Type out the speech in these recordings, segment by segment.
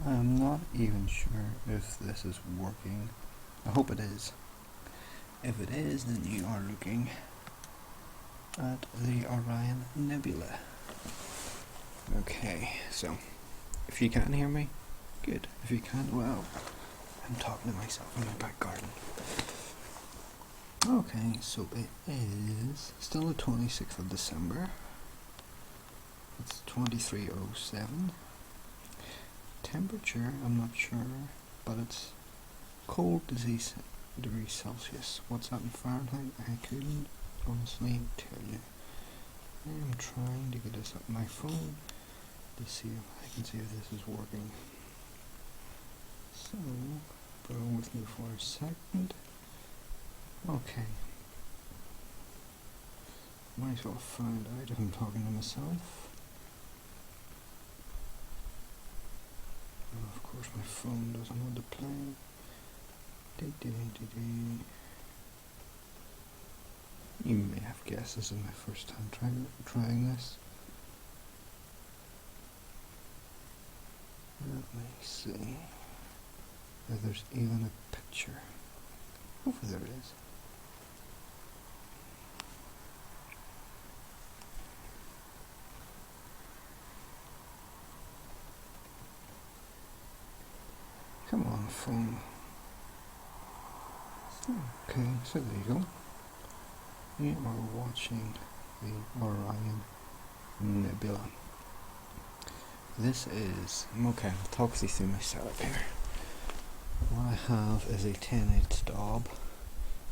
I'm not even sure if this is working. I hope it is. If it is, then you are looking at the Orion Nebula. Okay, so if you can hear me, good. If you can't, well, I'm talking to myself in my back garden. Okay, so it is still the 26th of December. It's 23:07. Temperature, I'm not sure, but it's cold degrees Celsius. What's that in Fahrenheit? I couldn't honestly tell you. I'm trying to get this up my phone to see if I can see if this is working. So, bear with me for a second. Okay. Might as well find out if I'm talking to myself. Of course my phone doesn't want to play. You may have guessed this is my first time trying this. Let me see if there's even a picture. Hopefully there is. Come on, phone. Okay, so there you go. We are watching the Orion Nebula. This is, okay, I'll talk you through my setup here. What I have is a 10-inch Dob.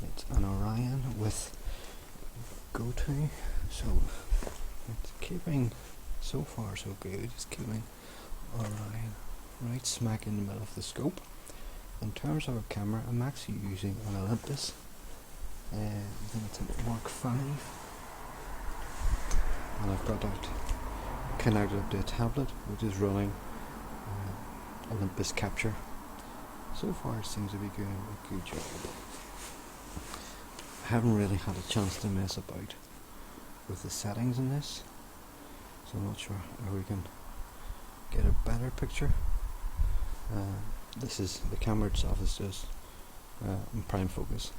It's an Orion with GOTO, so it's keeping, so far so good, it's keeping Orion right smack in the middle of the scope. In terms of a camera, I'm actually using an Olympus. I think it's a Mark 5, and I've got that connected up to a tablet which is running Olympus Capture. So far it seems to be doing a good job. I haven't really had a chance to mess about with the settings in this, so I'm not sure how we can get a better picture. This is, the camera itself is just in prime focus.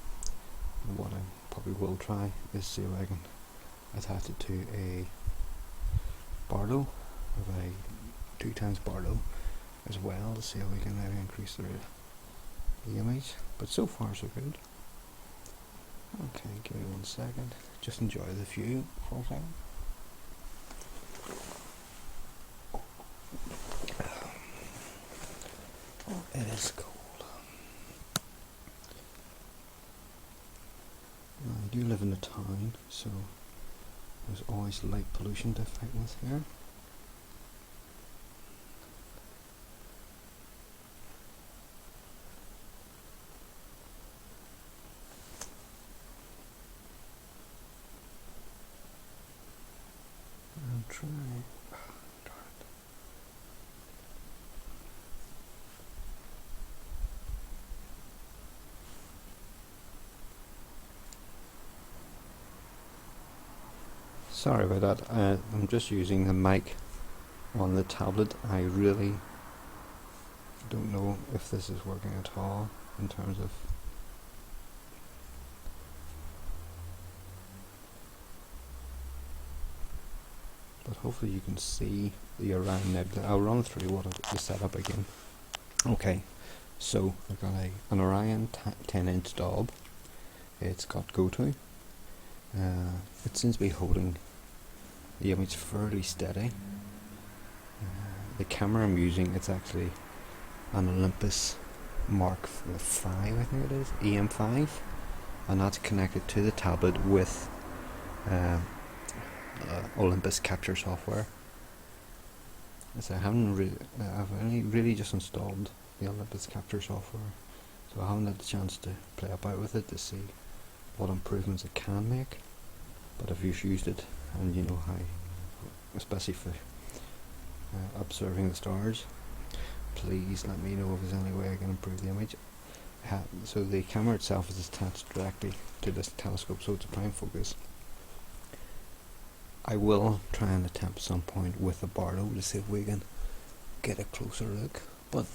And what I probably will try is see if I can attach it to a Barlow, of a 2x Barlow as well, to see how we can maybe increase the image. But so far so good. Okay, give me 1 second. Just enjoy the view for a second. Oh, it is cold. I do live in a town, so there's always light pollution to fight with here. I'll try. Sorry about that. I'm just using the mic on the tablet. I really don't know if this is working at all in terms of but hopefully you can see the Orion Nebula. I'll run through what the setup again. Okay, so I've got an Orion 10-inch Dob. It's got GOTO. It seems to be holding the image fairly steady. The camera I'm using, it's actually an Olympus Mark 5, I think it is, EM5, and that's connected to the tablet with Olympus Capture software. So I've only really just installed the Olympus Capture software, so I haven't had the chance to play about with it to see what improvements it can make. But if you've used it and you know how, especially for observing the stars, please let me know if there's any way I can improve the image. So the camera itself is attached directly to this telescope, so it's a prime focus. I will try and attempt at some point with the Barlow to see if we can get a closer look, But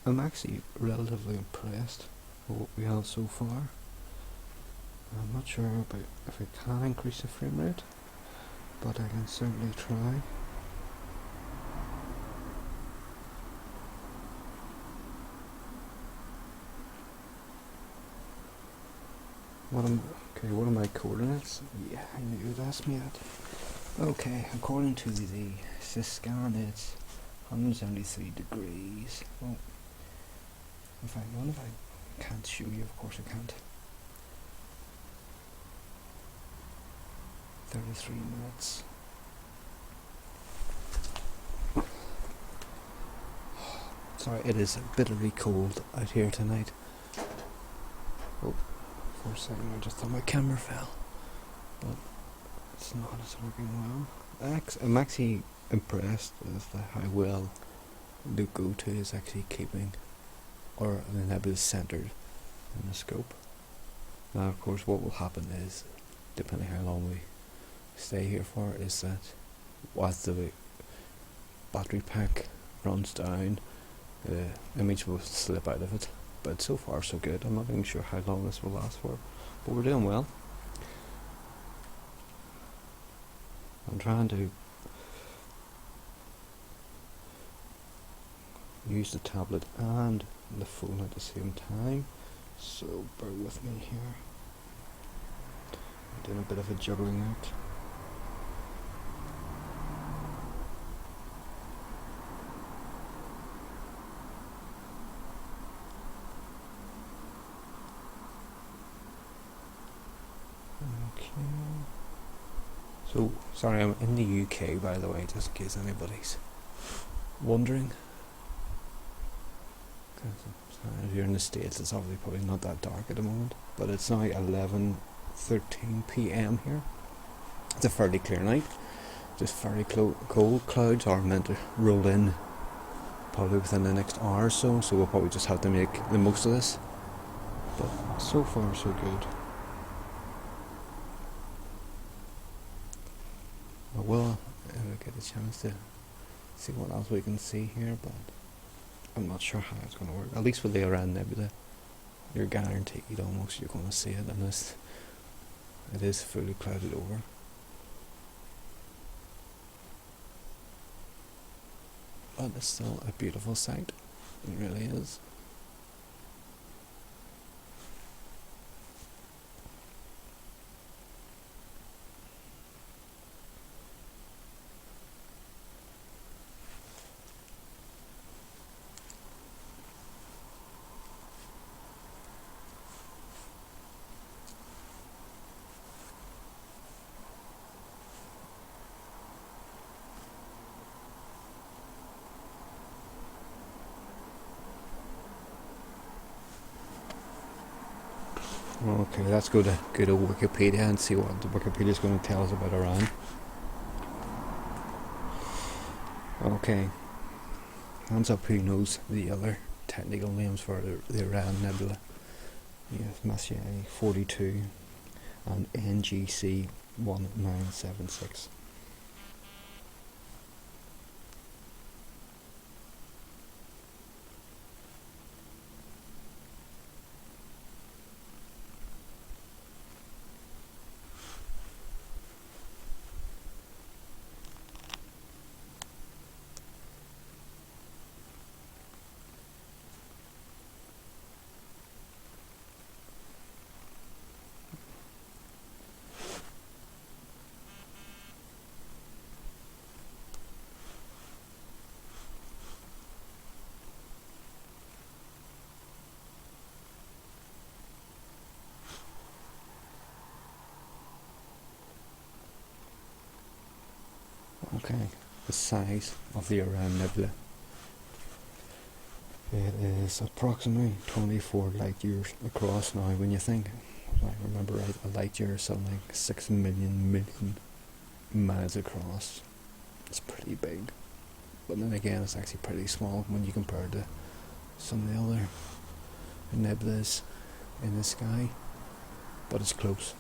I'm actually relatively impressed with what we have so far. I'm not sure about if I can increase the frame rate, but I can certainly try. What are my coordinates? Yeah, I knew you'd ask me that. Okay, according to the scan, it's 173 degrees. Well, if I can't show you, of course I can't. 33 minutes. Sorry, it is bitterly cold out here tonight. Oh, for a second I just thought my camera fell, but it's not, it's working well. I'm actually impressed with how well the GOTO is actually keeping, or the nebula centered in the scope. Now of course what will happen is, depending how long we stay here for, is that as the battery pack runs down, the image will slip out of it. But so far so good. I'm not even sure how long this will last for, but we're doing well. I'm trying to use the tablet and the phone at the same time, so bear with me here. I'm doing a bit of a juggling act. So, sorry, I'm in the UK, by the way, just in case anybody's wondering. If you're in the States, it's obviously probably not that dark at the moment, but it's now 11:13 PM here. It's a fairly clear night, just fairly cold. Clouds are meant to roll in probably within the next hour or so, so we'll probably just have to make the most of this. But so far, so good. I will get a chance to see what else we can see here, but I'm not sure how it's going to work. At least with the Orion Nebula, you're guaranteed almost you're going to see it unless it is fully clouded over. But it's still a beautiful sight. It really is. Okay, let's go to Wikipedia and see what the Wikipedia is going to tell us about Orion. Okay, hands up who knows the other technical names for the Orion Nebula. Yes, Messier 42 and NGC 1976. Okay, the size of the Orion Nebula. It is approximately 24 light years across now. When you think, if I remember right, a light year is something like 6 million miles across. It's pretty big. But then again, it's actually pretty small when you compare it to some of the other nebulas in the sky. But it's close,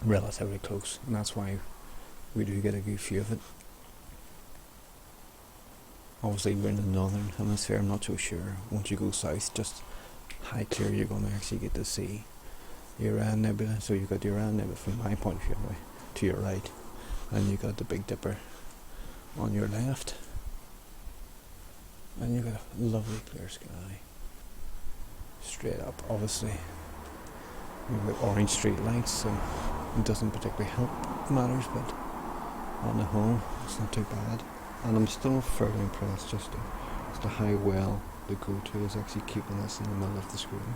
relatively close, and that's why we do get a good view of it. Obviously we're in the northern hemisphere, I'm not so sure. Once you go south, just high clear, you're going to actually get to see the Orion Nebula. So you've got the Orion Nebula from my point of view anyway, to your right, and you've got the Big Dipper on your left, and you've got a lovely clear sky straight up. Obviously you've got orange street lights, so it doesn't particularly help matters, but on the whole it's not too bad. And I'm still fairly impressed just as to how well the GOTO is actually keeping us in the middle of the screen.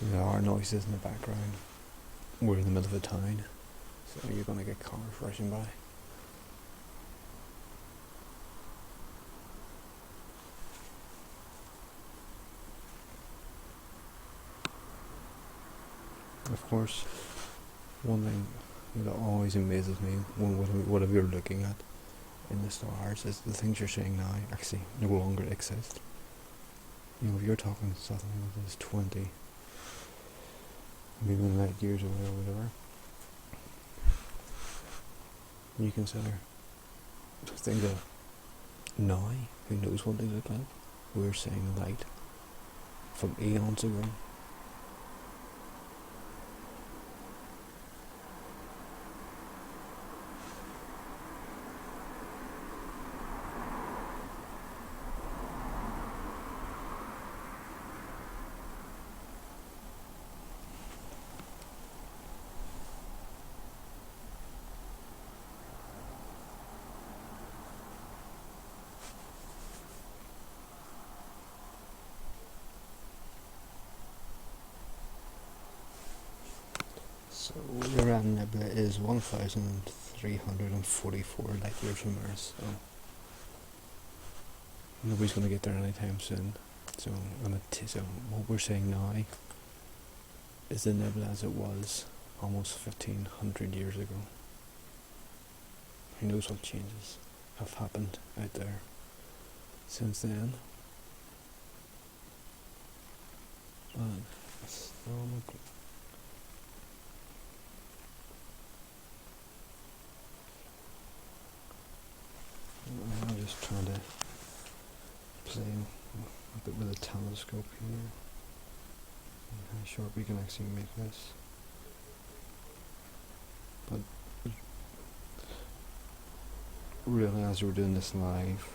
There are noises in the background. We're in the middle of a town, so you're going to get cars rushing by. Of course, one thing that always amazes me when whatever you're looking at in the stars is the things you're seeing now actually no longer exist. You know, if you're talking something that is 20 maybe light years away or whatever, you consider things that now, who knows what they look like, we're seeing light from eons ago. So the Orion Nebula is 1,344 light years from Earth, so nobody's going to get there anytime soon. So what we're saying now is the nebula as it was almost 1,500 years ago. Who knows what changes have happened out there since then. But it's still not. I'm just trying to play a bit with a telescope here, and how short we can actually make this. But really, as we're doing this live,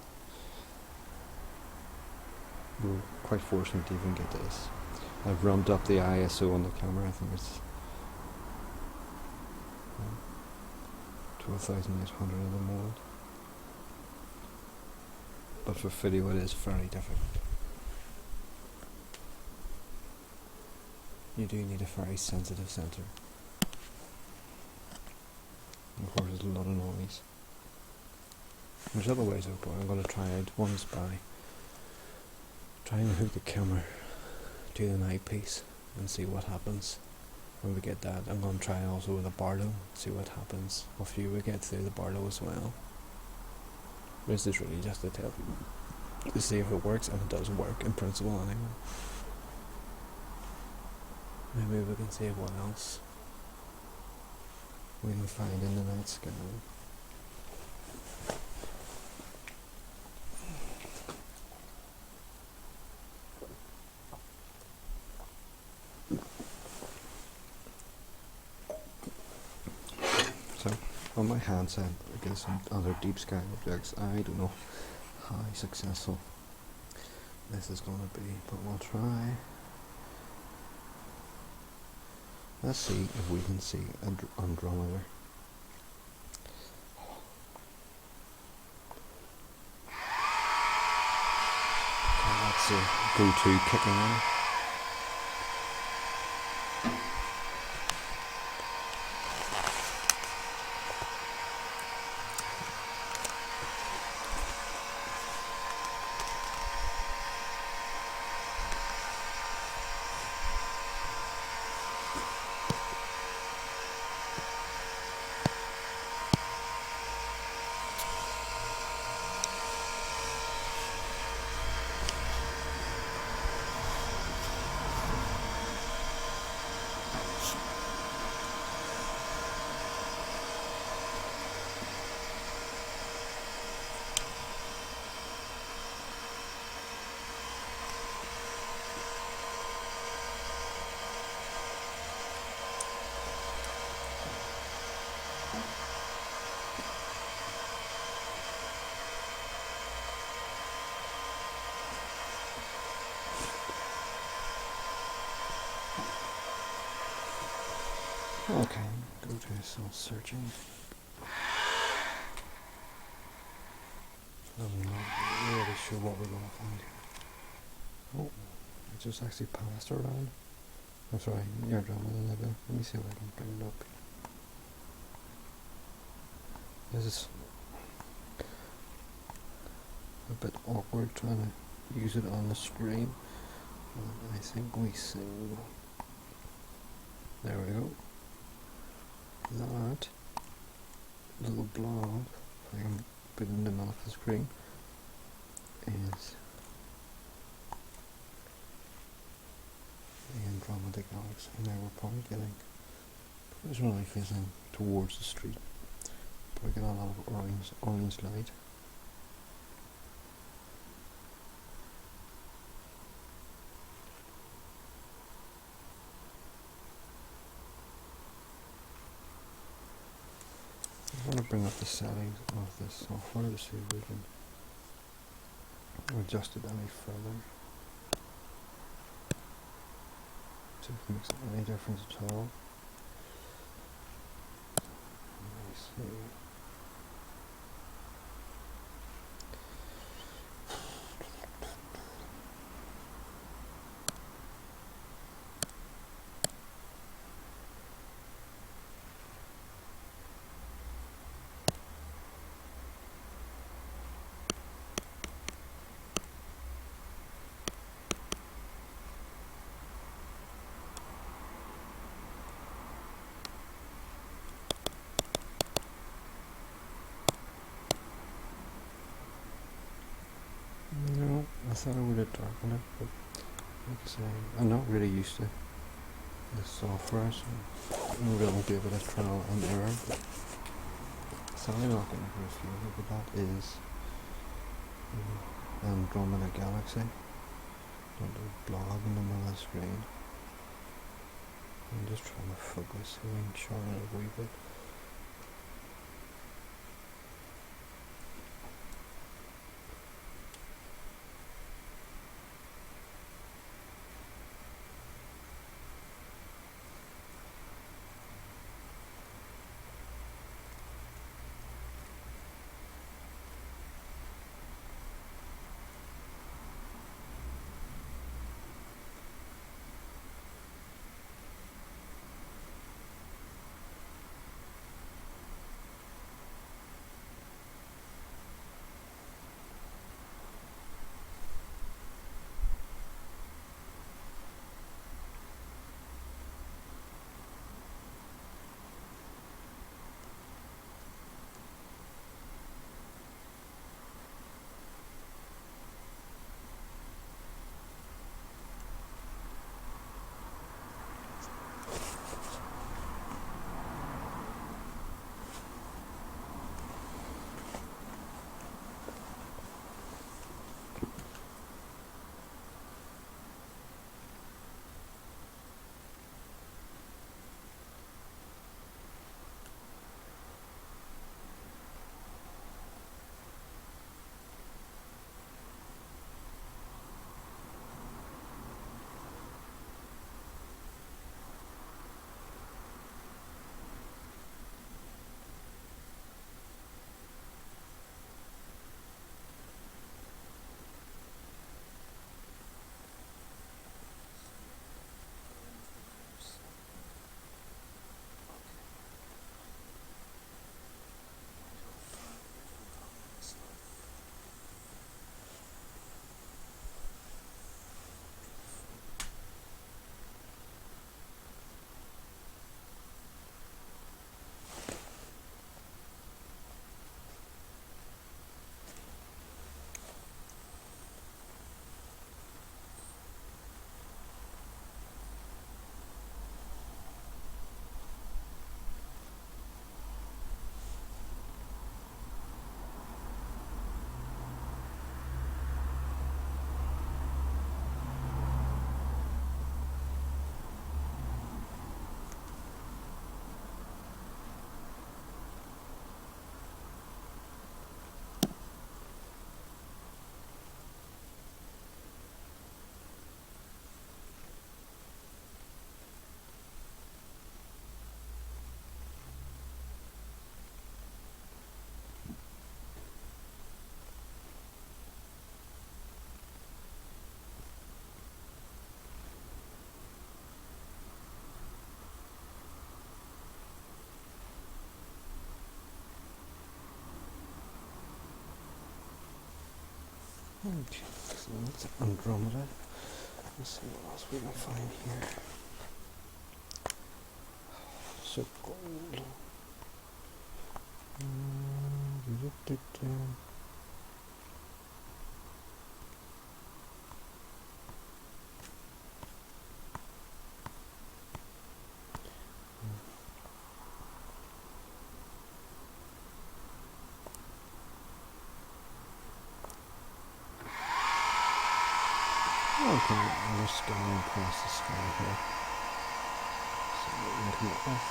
we're quite fortunate to even get this. I've ramped up the ISO on the camera. I think it's 12,800 at the moment. But for video it is very difficult. You do need a very sensitive sensor. Of course there's a lot of noise. There's other ways of going. I'm going to try out. One is by trying to hook the camera to the eyepiece and see what happens when we get that. I'm going to try also with a Barlow, see what happens if you would get through the Barlow as well. This is really just to tell people, to see if it works, and it does work in principle anyway. Maybe we can see what else we can find in the night sky. So, on my hand side, I guess some other deep sky objects. I don't know how successful this is going to be, but we'll try. Let's see if we can see Andromeda. Okay, that's a GOTO kicking in. Okay, go to some searching. I'm not really sure what we're going to find here. Oh, I just actually passed around. I'm sorry, Andromeda Nebula. Let me see if I can bring it up. This is a bit awkward trying to use it on the screen. I think we see. There we go. That little blob, if I can bring them off the screen, is the Andromeda Galaxy. Now we're probably getting, it's really facing towards the street. Probably getting a lot of orange light. I want to bring up the settings of this software to see if we can adjust it any further. See if it makes any difference at all. Let me see. No, I thought I would have darkened it, but like I say, I'm not really used to this software, so I'm really be able to trial and error. Sadly not getting a few, but that is Andromeda Galaxy. Don't blob in the middle of the screen. I'm just trying to focus here and shorten it a wee bit. And so that's Andromeda. Let's see what else we can find here. So gold. Okay, we're scanning across the sky here. See what we can come up with.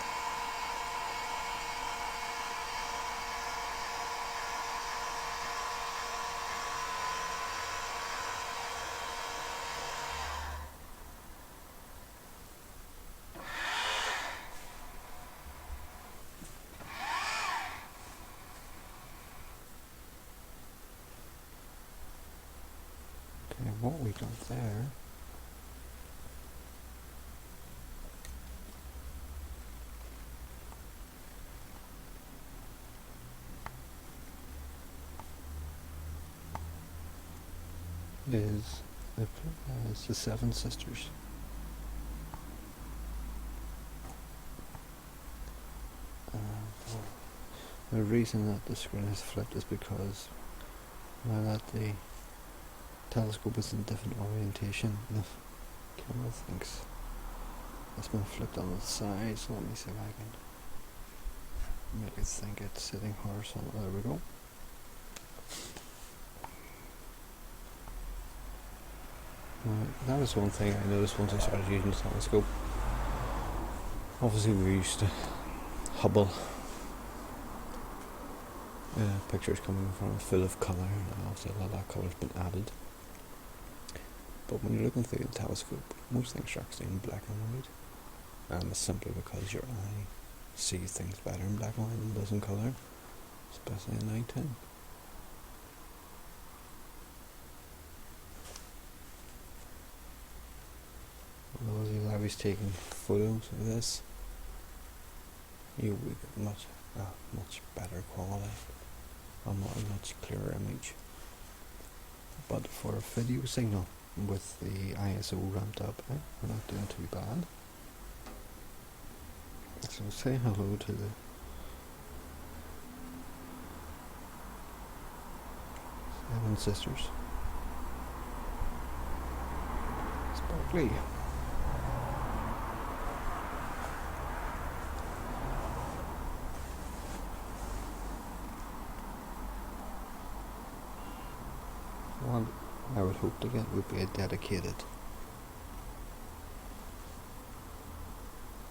Okay, what we got there is the Seven Sisters. The reason that the screen has flipped is because now that the telescope is in different orientation, the camera thinks it's been flipped on its side, so let me see if I can make it think it's sitting horizontal. There we go. That was one thing I noticed once I started using the telescope. Obviously we're used to Hubble pictures coming from full of colour, and obviously a lot of colour's been added. But when you're looking through the telescope, most things are actually in black and white, and it's simply because your eye sees things better in black and white than it does in colour, especially at night time. Although I was taking photos of this, you would get much better quality, a much clearer image. But for a video signal with the ISO ramped up, we're not doing too bad. So say hello to the Seven Sisters. Sparkly. What I would hope to get would be a dedicated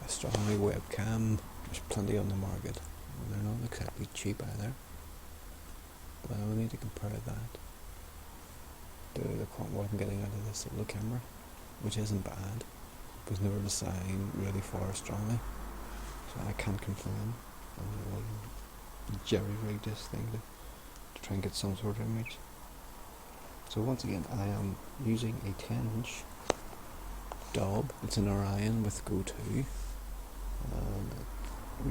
astronomy webcam. There's plenty on the market. They're not exactly cheap either, but I will need to compare that to what I'm getting out of this little camera, which isn't bad. It was never designed really for astronomy, so I can't complain. I will jerry-rig this thing to try and get some sort of image. So once again, I am using a 10-inch Dob. It's an Orion with GOTO.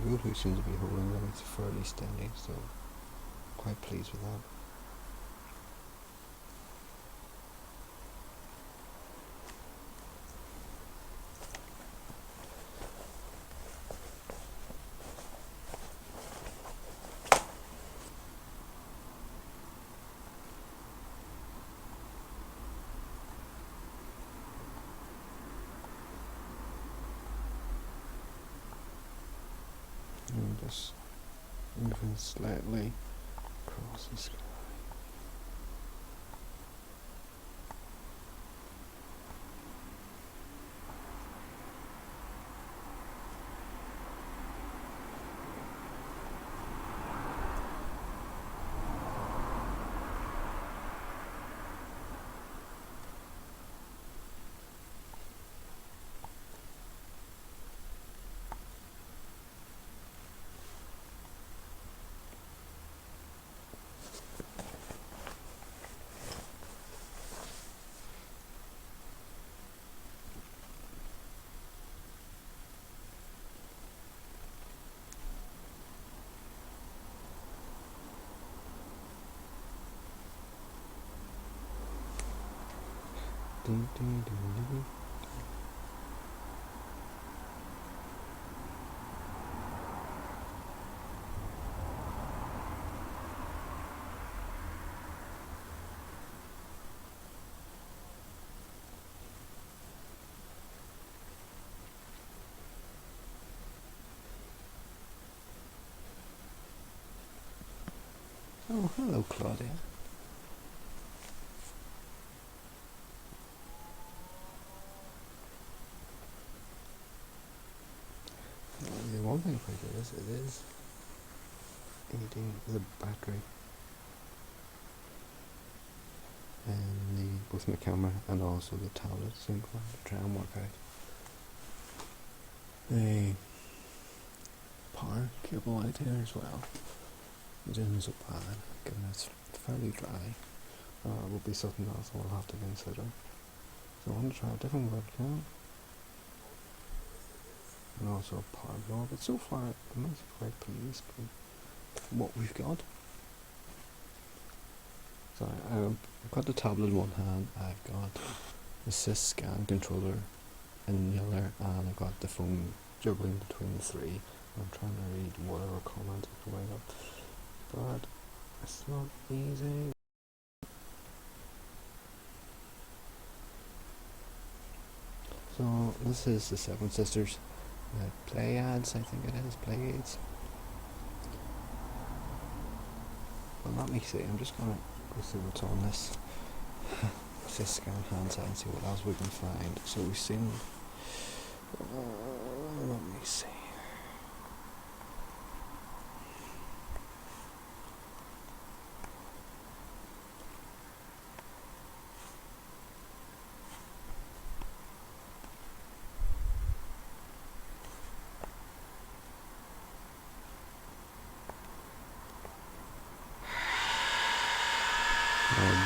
GOTO seems to be holding them. It's fairly steady, so quite pleased with that. And just moving slightly across the sky. Ding, ding, ding, ding. Oh, hello, Claudia. The one thing about it is eating the battery and both my camera and also the tablet, so I'm going to try and work out the power cable out here as well. It isn't so bad, given it's fairly dry. It will be something else we'll have to consider. So I want to try a different webcam and also a power blower, but so far I'm actually quite pleased with what we've got. So I've got the tablet in one hand, I've got the SIS scan controller in the other, and I've got the phone juggling between the three. I'm trying to read whatever comments are coming up, but it's not easy. So this is the Seven Sisters Pleiades, I think it is, Pleiades. Well, let me see, I'm just going to go through what's on this. Just scan handset and see what else we can find. So we've seen, let me see.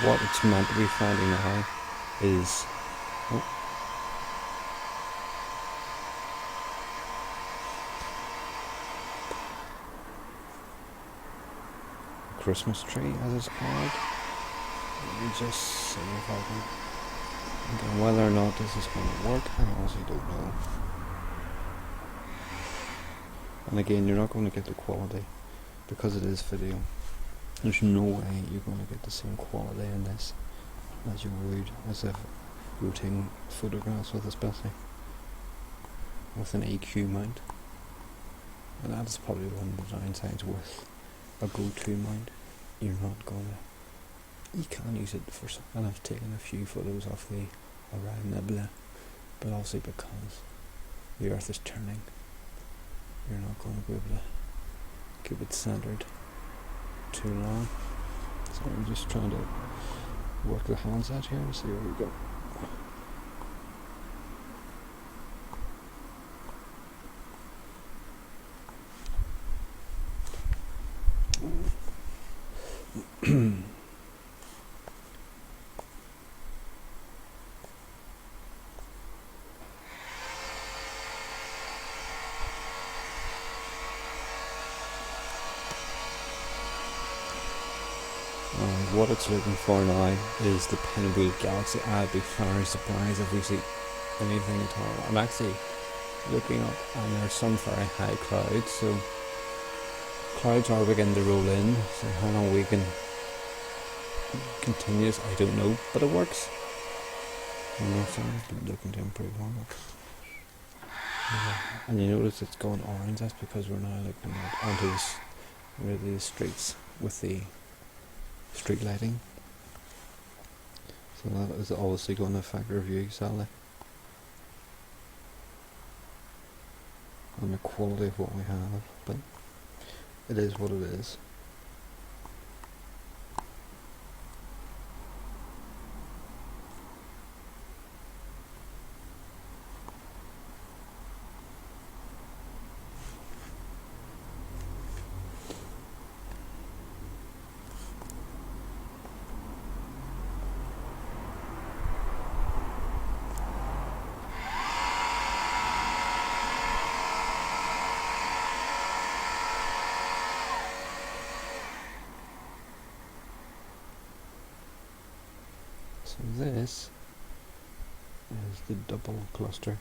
What it's meant to be finding now is Christmas tree, as it's called. Let me just see if I can. Again, whether or not this is going to work, I honestly don't know. And again, you're not going to get the quality because it is video. There's no way you're going to get the same quality in this as you would as if you were taking photographs with, especially with an EQ mount. And that's probably one of the downsides with a GOTO mount. You're not going to, you can use it for, and I've taken a few photos of the Orion Nebula, but obviously because the Earth is turning, you're not going to be able to keep it centered too long. So I'm just trying to work the handset here and see where we go. What it's looking for now is the Nebula galaxy. I'd be very surprised if we see anything at all. I'm actually looking up and there's some very high clouds, so clouds are beginning to roll in, so how long we can continue this, I don't know, but it works. And nothing looking to improve on it. And you notice it's going orange, that's because we're now looking at onto this, really the streets with the street lighting, so that is obviously going to affect our view sadly, and the quality of what we have, but it is what it is. So this is the double cluster.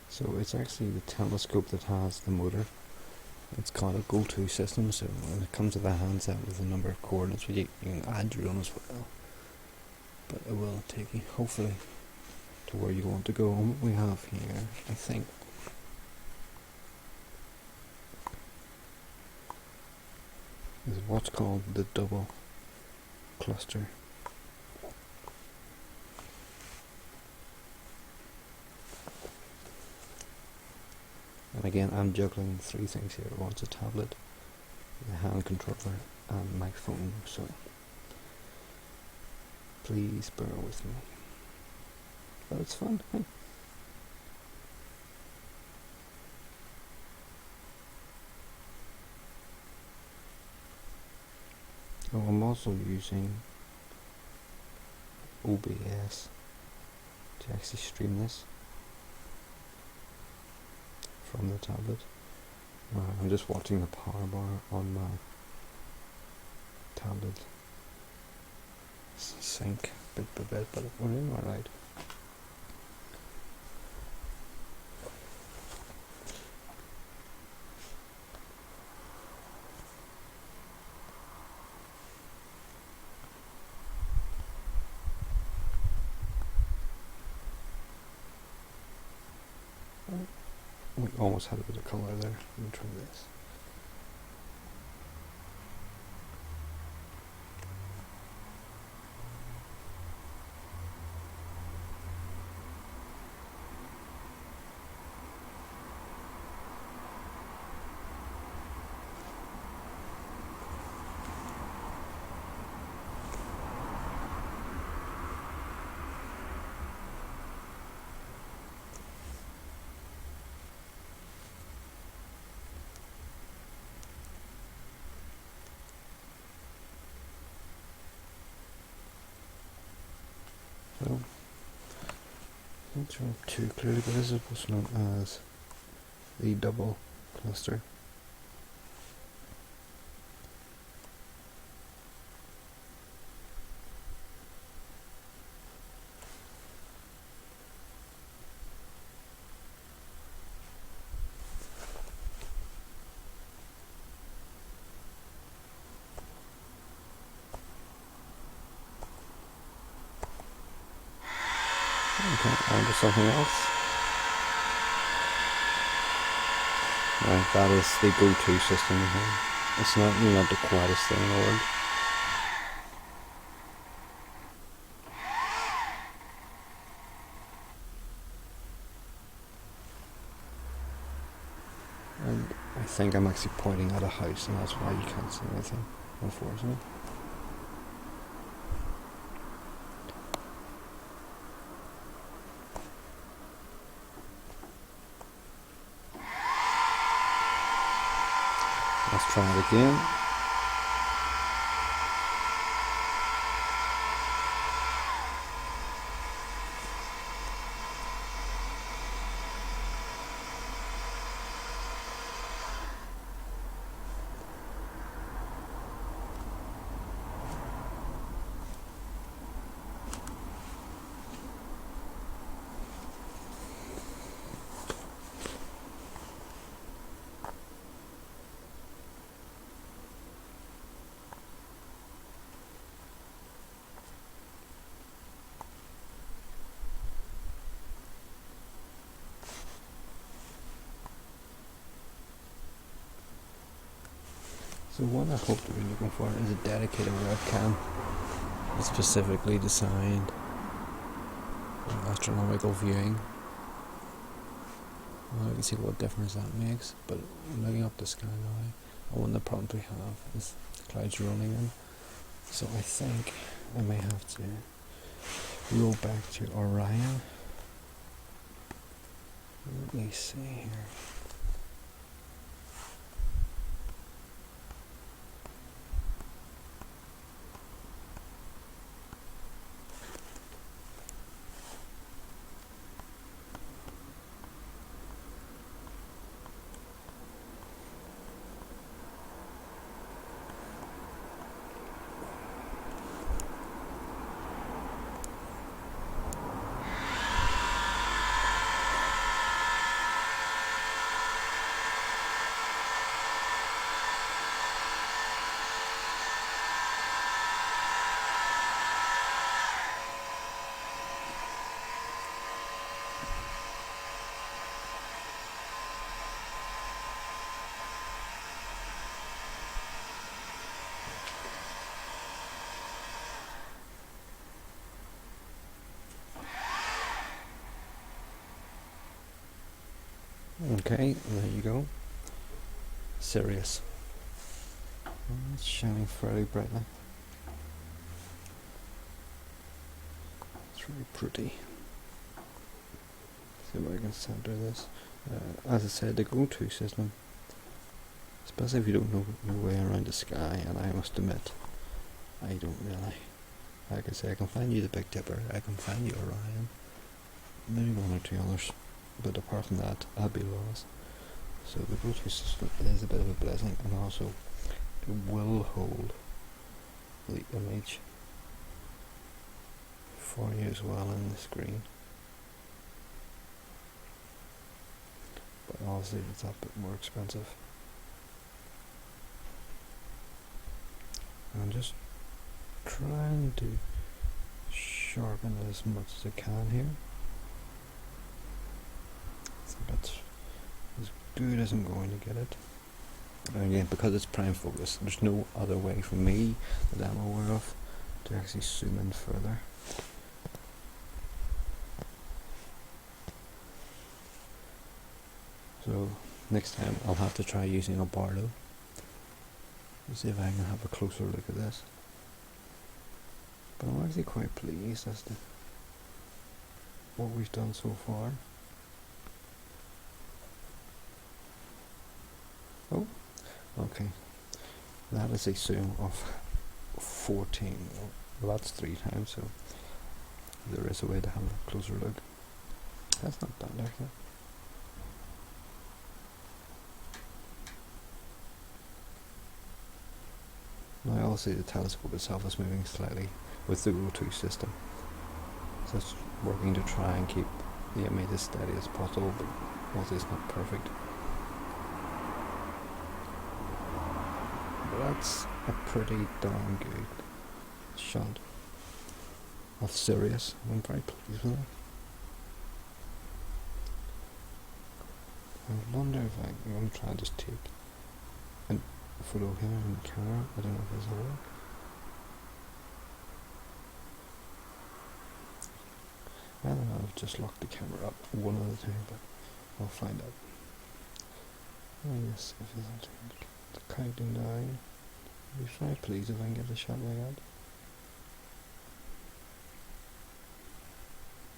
So it's actually the telescope that has the motor. It's called a GOTO system, so when it comes to the handset with a number of coordinates, you can add your own as well. But it will take you, hopefully, to where you want to go. And what we have here, I think, is what's called the double cluster. And again, I'm juggling three things here. One's a tablet, the hand controller, and my phone, so please bear with me. But it's fun. Hey. Oh, I'm also using OBS to actually stream this from the tablet. I'm just watching the power bar on my tablet sync bit by bit, but we're doing alright. We almost had a bit of colour there. Let me try this. So, it's not too clearly, but this is what's known as the double cluster. Okay, on to something else. Right, that is the GOTO system here. It's not the quietest thing in the world. And I think I'm actually pointing at a house, and that's why you can't see anything, unfortunately. Let's try it again. So what I hope to be looking for is a dedicated webcam that's specifically designed for astronomical viewing. Well, you can see what difference that makes, but looking up the sky now, one of the problems we have is the clouds rolling in. So I think I may have to roll back to Orion. Let me see here. Okay, there you go. Sirius. It's shining fairly brightly. It's really pretty. See if I can center this. As I said, the GOTO system, especially if you don't know your way around the sky, and I must admit, I don't really. Like I say, I can find you the Big Dipper, I can find you Orion, maybe one or two others, but apart from that, I'd be lost. So the GOTO system is a bit of a blessing, and also it will hold the image for you as well in the screen. But obviously it's a bit more expensive. I'm just trying to sharpen it as much as I can here. I think that's as good as I'm going to get it. And again, because it's prime focus, there's no other way for me that I'm aware of to actually zoom in further. So next time I'll have to try using a Barlow to see if I can have a closer look at this. But I'm actually quite pleased as to what we've done so far. Oh, okay. That is a zoom of 14. Well, that's 3 times, so there is a way to have a closer look. That's not bad, actually. Now, obviously, the telescope itself is moving slightly with the GOTO system, so it's working to try and keep the image as steady as possible, but obviously it's not perfect. But that's a pretty darn good shot of Sirius. I'm very pleased with it. I wonder if I'm going to try and just take a photo here on the camera. I don't know if this will work. I don't know, I've just locked the camera up one at a time, but I'll find out. Oh yes, if it's counting down. I'd be very pleased if I can get a shot like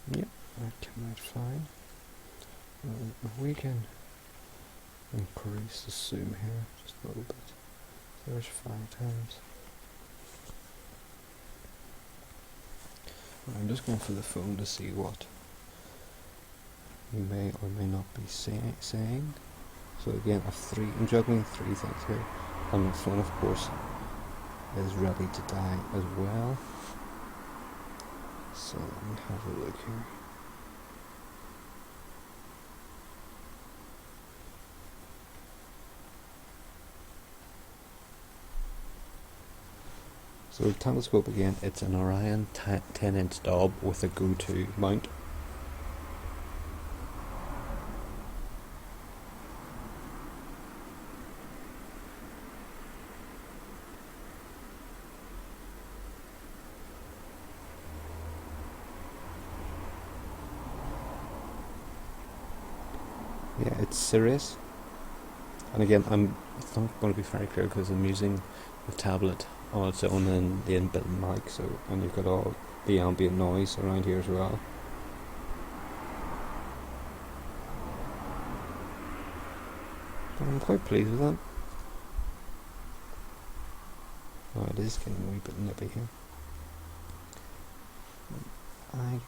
that. Yep, that came out fine. If we can increase the zoom here just a little bit. There's 5 times. I'm just going for the phone to see what you may or may not be saying. So again, I'm juggling 3 things here, and my phone, of course, is ready to die as well. So let me have a look here. So the telescope again, it's an Orion 10-inch Dob with a GOTO mount. Yeah, it's Sirius. And again, it's not going to be very clear because I'm using the tablet on its own and the inbuilt mic, so, and you've got all the ambient noise around here as well. But I'm quite pleased with that. Oh, it is getting a wee bit nippy here. I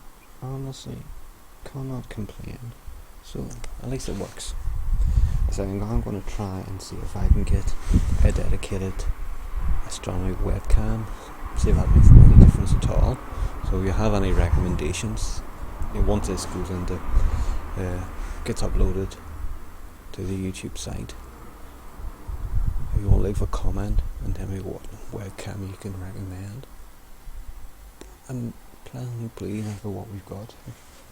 honestly cannot complain. So, at least it works. So I'm going to try and see if I can get a dedicated astronomy webcam, see if that makes any difference at all. So if you have any recommendations, once this goes into gets uploaded to the YouTube site, if you want to leave a comment and tell me what webcam you can recommend. I'm pleasantly pleased with what we've got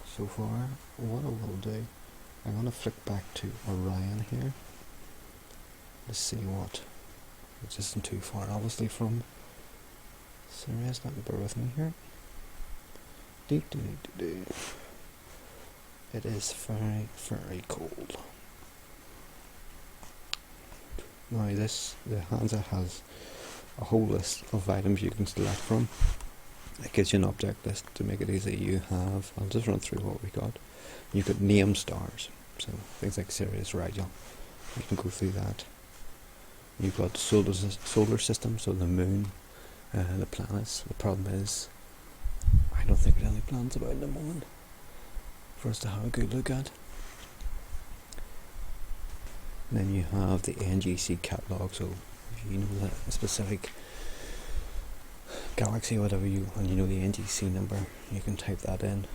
so far. What I will do, I'm going to flick back to Orion here to see what, which isn't too far obviously from Sirius. Let me bear with me here. It is very, very cold. Now the handset has a whole list of items you can select from. It gives you an object list to make it easy. You have, I'll just run through what we got. You could name stars, so things like Sirius, Orion. You can go through that. You've got solar system, so the moon, the planets. The problem is, I don't think there's any planets about at the moment for us to have a good look at. And then you have the NGC catalog, so if you know a specific galaxy, whatever and you know the NGC number, you can type that in.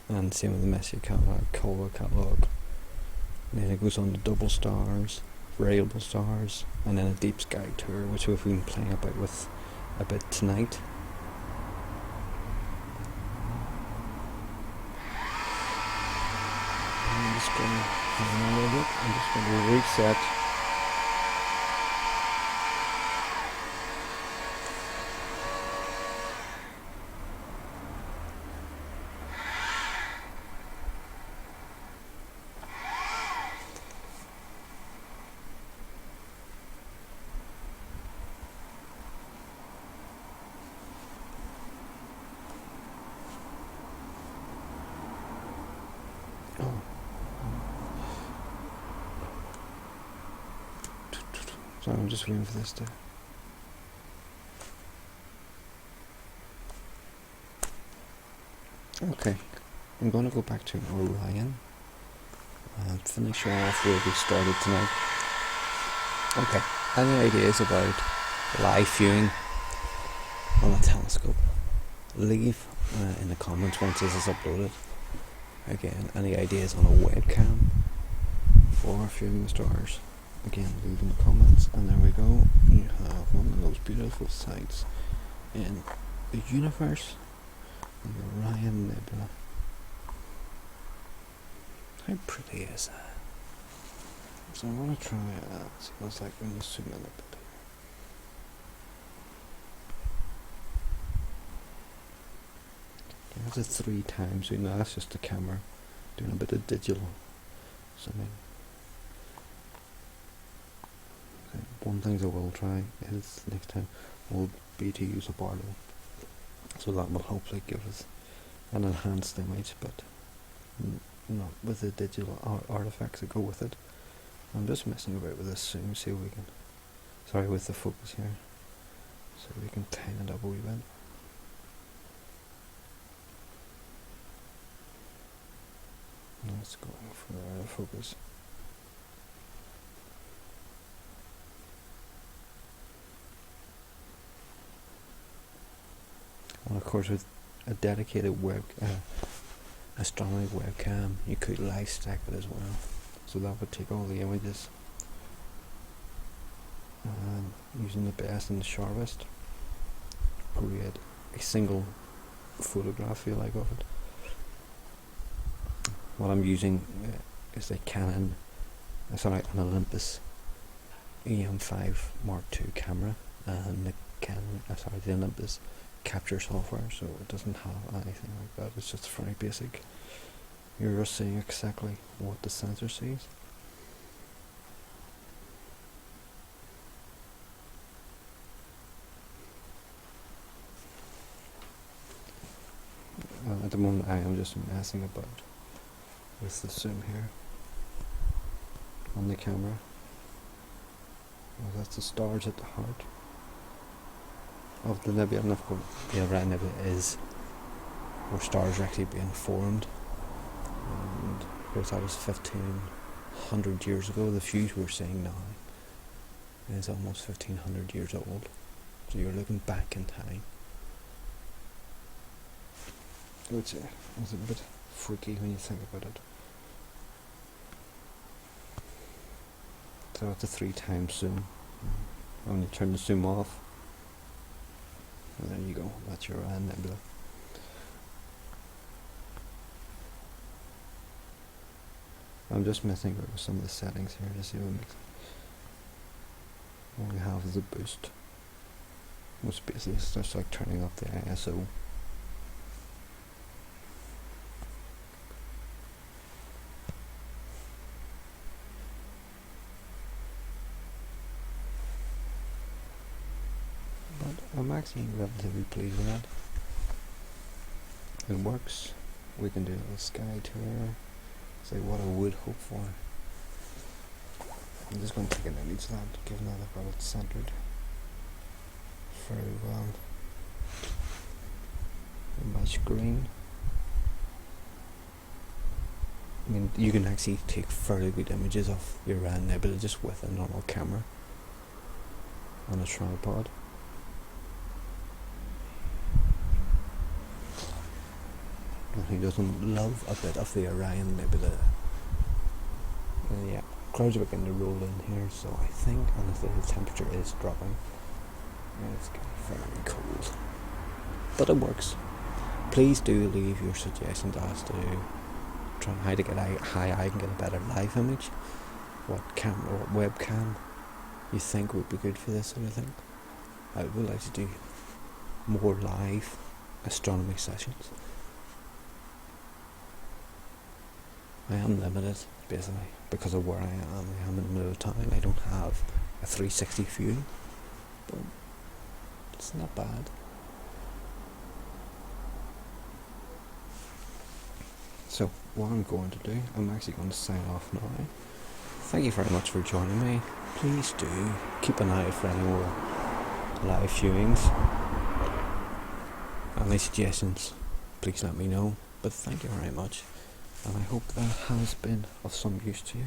And same with the Messier catalog, Cola catalog. And then it goes on to double stars, variable stars, and then a deep sky tour, which we've been playing about with a bit tonight. I'm just going to have another look. I'm just going to reset. So I'm just waiting for this to. Okay, I'm going to go back to Orion and finish off where we started tonight. Okay, any ideas about live viewing on a telescope? Leave in the comments once this is uploaded. Again, any ideas on a webcam for viewing the stars? Again, leave in the comments. And there we go. You have one of those beautiful sights in the universe, the Orion Nebula. How pretty is that? So I'm going to try see what it's like when you zoom in a bit. That's a 3 times, so now that's just the camera doing a bit of digital zooming. Okay, one thing I will try is next time will be to use a barlow, so that will hopefully give us an enhanced image, but not with the digital artifacts that go with it. I'm just messing about with this zoom, see if we can, sorry, with the focus here, so we can tighten it up a wee bit. Let's go for out of focus. And of course, with a dedicated astronomy webcam, you could live stack it as well. So that would take all the images, and using the best and the sharpest, create a single photograph, if you like, of it. What I'm using is a an Olympus EM5 Mark II camera, and the Olympus capture software, so it doesn't have anything like that. It's just very basic. You're just seeing exactly what the sensor sees. At the moment, I am just messing about with the zoom here on the camera. Well, that's the stars at the heart of the nebula, and of course the Orion Nebula is where stars are actually being formed, and of course that was 1500 years ago. The fuse we're seeing now is almost 1500 years old, so you're looking back in time, which is a bit freaky when you think about it. So it's a 3 times zoom. When you turn the zoom off, and there you go, that's your nebula. I'm just messing with some of the settings here to see what makes it. What we have is a boost, which basically starts like turning up the ISO. I'm actually relatively pleased with that. It works. We can do a little sky tour. It's like what I would hope for. I'm just going to take an image of that, given that I've got it centered very well on my screen. I mean, you can actually take very good images of your Orion Nebula just with a normal camera on a tripod. And who doesn't love a bit of the Orion Nebula? Yeah, clouds are beginning to roll in here, so I think honestly the temperature is dropping. And it's getting very cold. But it works. Please do leave your suggestions as to try how to get how I can get a better live image. What camera or webcam you think would be good for this sort of thing. I would like to do more live astronomy sessions. I am limited basically because of where I am. I am in the middle of town. I don't have a 360 view, but it's not bad. So what I'm going to do, I'm actually going to sign off now. Thank you very much for joining me. Please do keep an eye out for any more live viewings. Any suggestions, please let me know. But thank you very much, and I hope that has been of some use to you.